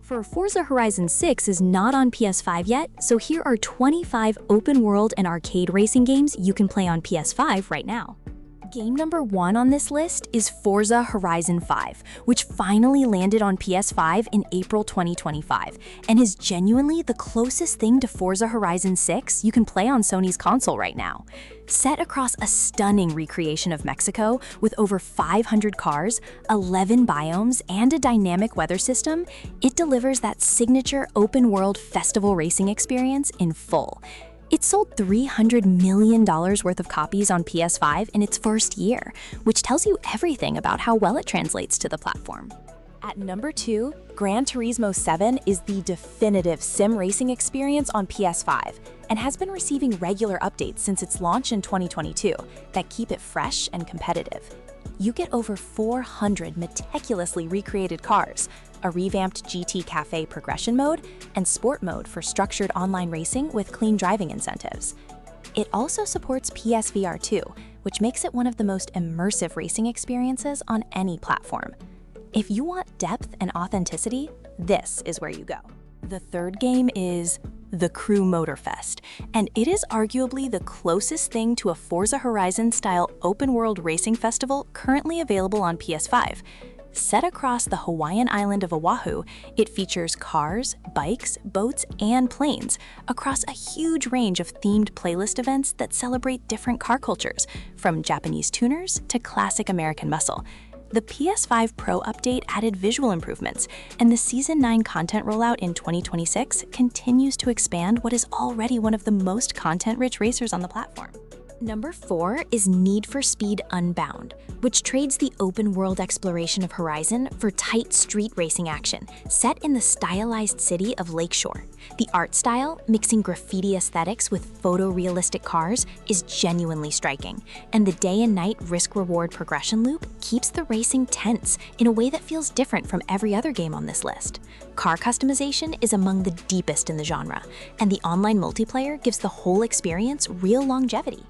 For Forza Horizon 6 is not on PS5 yet, so here are 25 open world and arcade racing games you can play on PS5 right now. Game number 1 on this list is Forza Horizon 5, which finally landed on PS5 in April 2025, and is genuinely the closest thing to Forza Horizon 6 you can play on Sony's console right now. Set across a stunning recreation of Mexico with over 500 cars, 11 biomes, and a dynamic weather system, it delivers that signature open-world festival racing experience in full. It sold $300 million worth of copies on PS5 in its first year, which tells you everything about how well it translates to the platform. At number 2, Gran Turismo 7 is the definitive sim racing experience on PS5 and has been receiving regular updates since its launch in 2022 that keep it fresh and competitive. You get over 400 meticulously recreated cars, a revamped GT Cafe progression mode, and sport mode for structured online racing with clean driving incentives. It also supports PSVR 2, which makes it one of the most immersive racing experiences on any platform. If you want depth and authenticity, this is where you go. The third game is the Crew Motorfest, and it is arguably the closest thing to a Forza Horizon-style open-world racing festival currently available on PS5. Set across the Hawaiian island of Oahu, it features cars, bikes, boats, and planes across a huge range of themed playlist events that celebrate different car cultures, from Japanese tuners to classic American muscle. The PS5 Pro update added visual improvements, and the Season 9 content rollout in 2026 continues to expand what is already one of the most content-rich racers on the platform. Number 4 is Need for Speed Unbound, which trades the open-world exploration of Horizon for tight street racing action, set in the stylized city of Lakeshore. The art style, mixing graffiti aesthetics with photorealistic cars, is genuinely striking, and the day and night risk-reward progression loop keeps the racing tense in a way that feels different from every other game on this list. Car customization is among the deepest in the genre, and the online multiplayer gives the whole experience real longevity.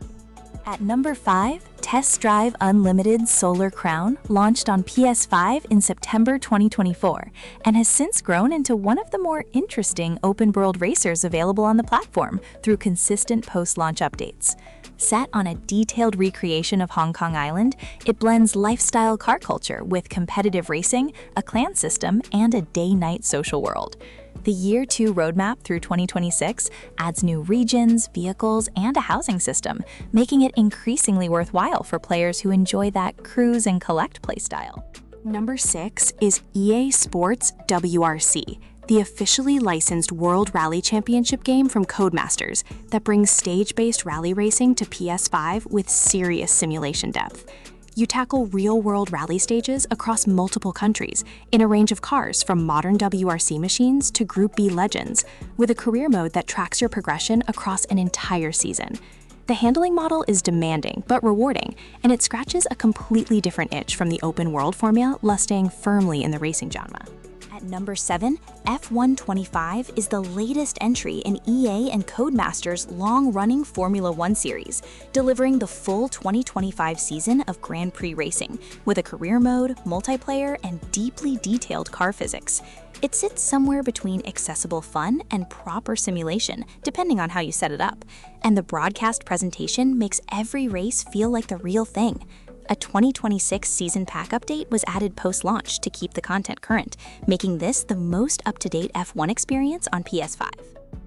At number 5, Test Drive Unlimited Solar Crown launched on PS5 in September 2024 and has since grown into one of the more interesting open-world racers available on the platform through consistent post-launch updates. Set on a detailed recreation of Hong Kong Island, it blends lifestyle car culture with competitive racing, a clan system, and a day-night social world. The Year 2 roadmap through 2026 adds new regions, vehicles, and a housing system, making it increasingly worthwhile for players who enjoy that cruise and collect playstyle. Number 6 is EA Sports WRC, the officially licensed World Rally Championship game from Codemasters that brings stage-based rally racing to PS5 with serious simulation depth. You tackle real-world rally stages across multiple countries in a range of cars from modern WRC machines to Group B legends, with a career mode that tracks your progression across an entire season. The handling model is demanding but rewarding, and it scratches a completely different itch from the open-world formula lusting firmly in the racing genre. At number 7, F125 is the latest entry in EA and Codemasters' long-running Formula One series, delivering the full 2025 season of Grand Prix racing, with a career mode, multiplayer, and deeply detailed car physics. It sits somewhere between accessible fun and proper simulation, depending on how you set it up, and the broadcast presentation makes every race feel like the real thing. A 2026 season pack update was added post-launch to keep the content current, making this the most up-to-date F1 experience on PS5.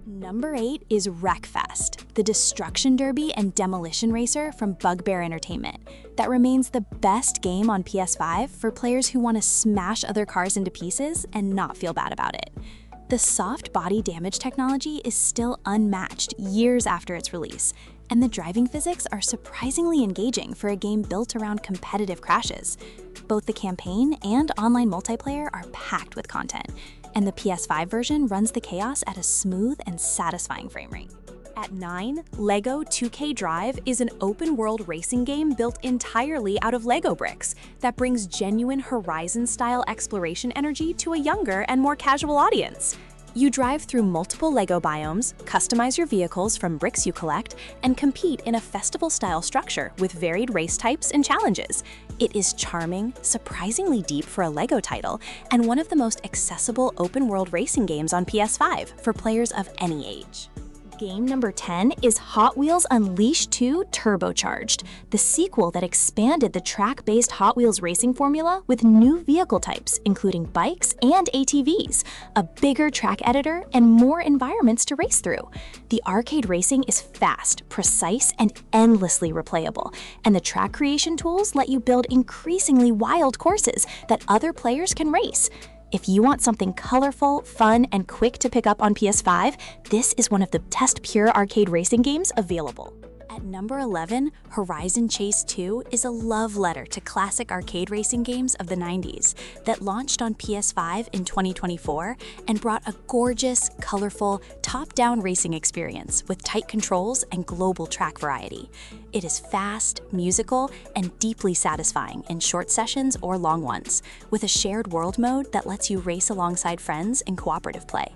Number 8 is Wreckfest, the destruction derby and demolition racer from Bugbear Entertainment, that remains the best game on PS5 for players who want to smash other cars into pieces and not feel bad about it. The soft body damage technology is still unmatched years after its release, and the driving physics are surprisingly engaging for a game built around competitive crashes. Both the campaign and online multiplayer are packed with content, and the PS5 version runs the chaos at a smooth and satisfying frame rate. At 9, LEGO 2K Drive is an open-world racing game built entirely out of LEGO bricks that brings genuine Horizon-style exploration energy to a younger and more casual audience. You drive through multiple LEGO biomes, customize your vehicles from bricks you collect, and compete in a festival-style structure with varied race types and challenges. It is charming, surprisingly deep for a LEGO title, and one of the most accessible open-world racing games on PS5 for players of any age. Game number 10 is Hot Wheels Unleashed 2 Turbocharged, the sequel that expanded the track-based Hot Wheels racing formula with new vehicle types, including bikes and ATVs, a bigger track editor, and more environments to race through. The arcade racing is fast, precise, and endlessly replayable, and the track creation tools let you build increasingly wild courses that other players can race. If you want something colorful, fun, and quick to pick up on PS5, this is one of the best pure arcade racing games available. At number 11, Horizon Chase 2 is a love letter to classic arcade racing games of the 90s that launched on PS5 in 2024 and brought a gorgeous, colorful, top-down racing experience with tight controls and global track variety. It is fast, musical, and deeply satisfying in short sessions or long ones, with a shared world mode that lets you race alongside friends in cooperative play.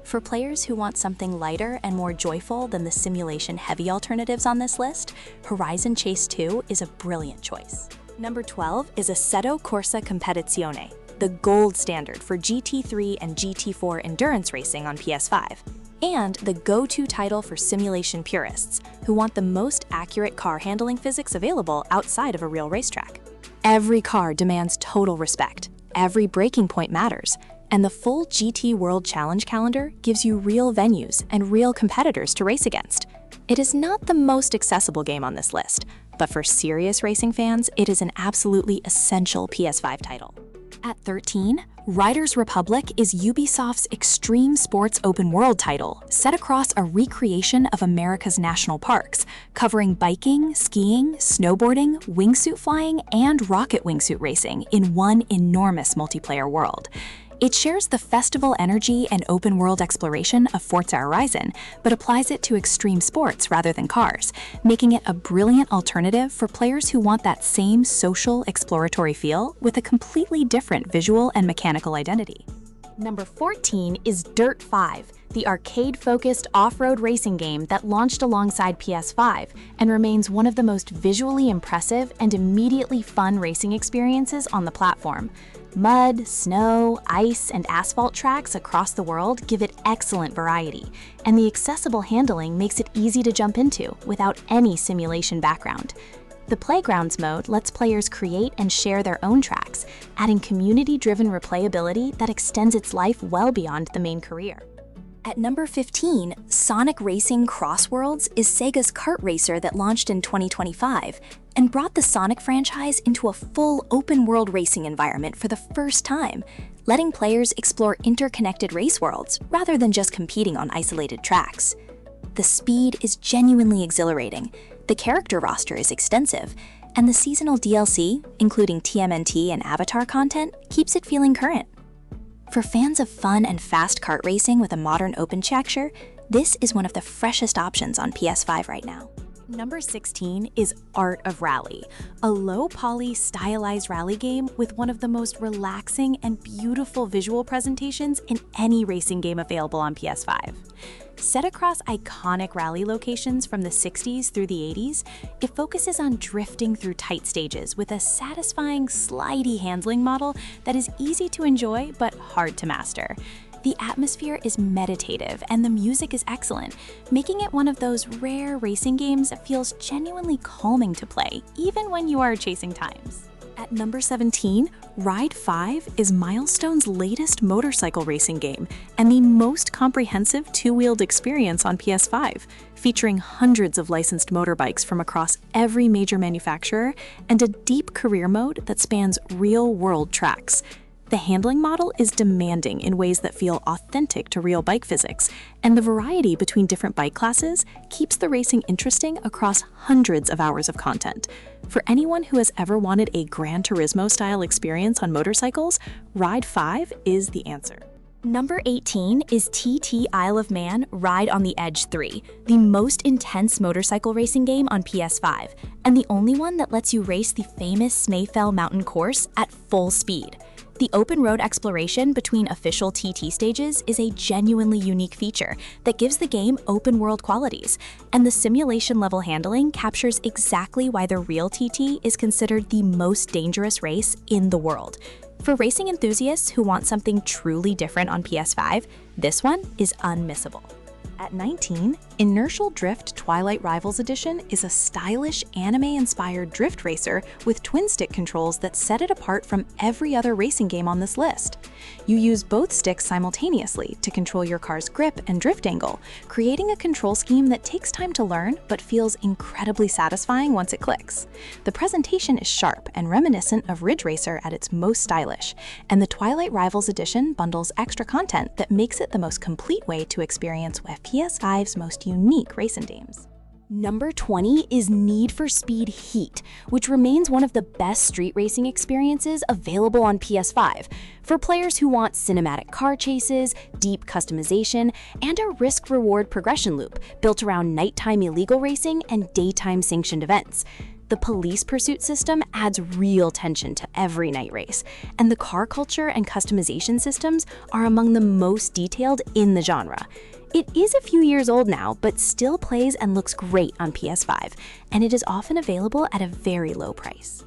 For players who want something lighter and more joyful than the simulation-heavy alternatives on this list, Horizon Chase 2 is a brilliant choice. Number 12 is Assetto Corsa Competizione, the gold standard for GT3 and GT4 endurance racing on PS5, and the go-to title for simulation purists who want the most accurate car handling physics available outside of a real racetrack. Every car demands total respect, every braking point matters, and the full GT World Challenge calendar gives you real venues and real competitors to race against. It is not the most accessible game on this list, but for serious racing fans, it is an absolutely essential PS5 title. At 13, Riders Republic is Ubisoft's extreme sports open world title set across a recreation of America's national parks, covering biking, skiing, snowboarding, wingsuit flying, and rocket wingsuit racing in one enormous multiplayer world. It shares the festival energy and open-world exploration of Forza Horizon, but applies it to extreme sports rather than cars, making it a brilliant alternative for players who want that same social, exploratory feel with a completely different visual and mechanical identity. Number 14 is DiRT 5, the arcade-focused off-road racing game that launched alongside PS5 and remains one of the most visually impressive and immediately fun racing experiences on the platform. Mud, snow, ice, and asphalt tracks across the world give it excellent variety, and the accessible handling makes it easy to jump into without any simulation background. The Playgrounds mode lets players create and share their own tracks, adding community-driven replayability that extends its life well beyond the main career. At number 15, Sonic Racing CrossWorlds is Sega's kart racer that launched in 2025 and brought the Sonic franchise into a full open-world racing environment for the first time, letting players explore interconnected race worlds rather than just competing on isolated tracks. The speed is genuinely exhilarating, the character roster is extensive, and the seasonal DLC, including TMNT and Avatar content, keeps it feeling current. For fans of fun and fast kart racing with a modern open structure, this is one of the freshest options on PS5 right now. Number 16 is Art of Rally, a low-poly, stylized rally game with one of the most relaxing and beautiful visual presentations in any racing game available on PS5. Set across iconic rally locations from the 60s through the 80s, it focuses on drifting through tight stages with a satisfying, slidey handling model that is easy to enjoy but hard to master. The atmosphere is meditative and the music is excellent, making it one of those rare racing games that feels genuinely calming to play, even when you are chasing times. At number 17, Ride 5 is Milestone's latest motorcycle racing game and the most comprehensive two-wheeled experience on PS5, featuring hundreds of licensed motorbikes from across every major manufacturer and a deep career mode that spans real-world tracks. The handling model is demanding in ways that feel authentic to real bike physics, and the variety between different bike classes keeps the racing interesting across hundreds of hours of content. For anyone who has ever wanted a Gran Turismo-style experience on motorcycles, Ride 5 is the answer. Number 18 is TT Isle of Man Ride on the Edge 3, the most intense motorcycle racing game on PS5, and the only one that lets you race the famous Snaefell Mountain course at full speed. The open road exploration between official TT stages is a genuinely unique feature that gives the game open world qualities, and the simulation level handling captures exactly why the real TT is considered the most dangerous race in the world. For racing enthusiasts who want something truly different on PS5, this one is unmissable. At 19, Inertial Drift Twilight Rivals Edition is a stylish, anime-inspired drift racer with twin-stick controls that set it apart from every other racing game on this list. You use both sticks simultaneously to control your car's grip and drift angle, creating a control scheme that takes time to learn but feels incredibly satisfying once it clicks. The presentation is sharp and reminiscent of Ridge Racer at its most stylish, and the Twilight Rivals Edition bundles extra content that makes it the most complete way to experience PS5's most unique racing games. Number 20 is Need for Speed Heat, which remains one of the best street racing experiences available on PS5 for players who want cinematic car chases, deep customization, and a risk-reward progression loop built around nighttime illegal racing and daytime sanctioned events. The police pursuit system adds real tension to every night race, and the car culture and customization systems are among the most detailed in the genre. It is a few years old now, but still plays and looks great on PS5, and it is often available at a very low price.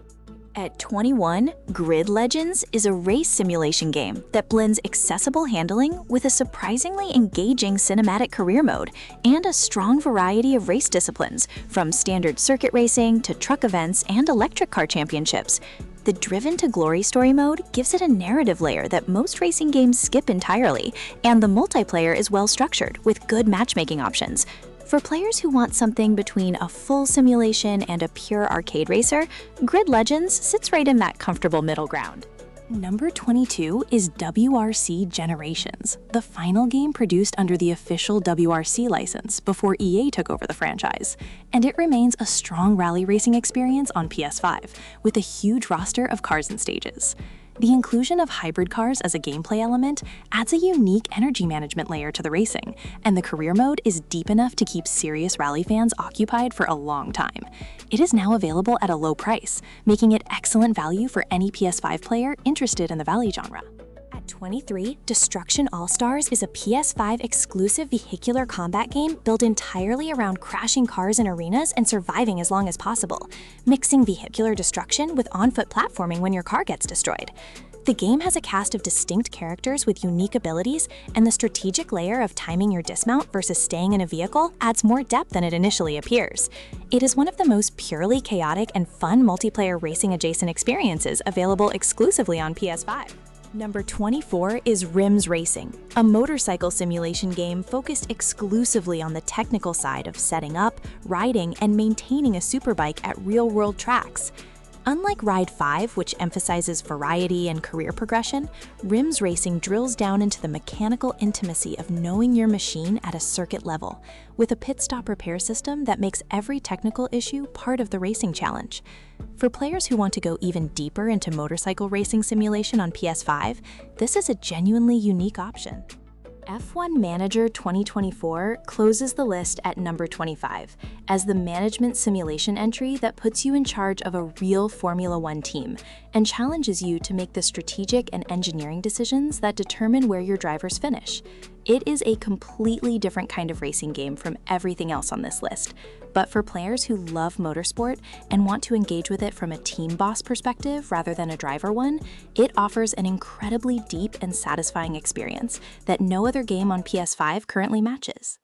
At 21, Grid Legends is a race simulation game that blends accessible handling with a surprisingly engaging cinematic career mode and a strong variety of race disciplines, from standard circuit racing to truck events and electric car championships. The Driven to Glory story mode gives it a narrative layer that most racing games skip entirely, and the multiplayer is well structured with good matchmaking options. For players who want something between a full simulation and a pure arcade racer, Grid Legends sits right in that comfortable middle ground. Number 22 is WRC Generations, the final game produced under the official WRC license before EA took over the franchise, and it remains a strong rally racing experience on PS5, with a huge roster of cars and stages. The inclusion of hybrid cars as a gameplay element adds a unique energy management layer to the racing, and the career mode is deep enough to keep serious rally fans occupied for a long time. It is now available at a low price, making it excellent value for any PS5 player interested in the rally genre. At 23, Destruction AllStars is a PS5 exclusive vehicular combat game built entirely around crashing cars in arenas and surviving as long as possible, mixing vehicular destruction with on-foot platforming when your car gets destroyed. The game has a cast of distinct characters with unique abilities, and the strategic layer of timing your dismount versus staying in a vehicle adds more depth than it initially appears. It is one of the most purely chaotic and fun multiplayer racing-adjacent experiences available exclusively on PS5. Number 24 is Rims Racing, a motorcycle simulation game focused exclusively on the technical side of setting up, riding, and maintaining a superbike at real-world tracks. Unlike Ride 5, which emphasizes variety and career progression, Rims Racing drills down into the mechanical intimacy of knowing your machine at a circuit level, with a pit stop repair system that makes every technical issue part of the racing challenge. For players who want to go even deeper into motorcycle racing simulation on PS5, this is a genuinely unique option. F1 Manager 2024 closes the list at number 25 as the management simulation entry that puts you in charge of a real Formula One team and challenges you to make the strategic and engineering decisions that determine where your drivers finish. It is a completely different kind of racing game from everything else on this list, but for players who love motorsport and want to engage with it from a team boss perspective rather than a driver one, it offers an incredibly deep and satisfying experience that no other game on PS5 currently matches.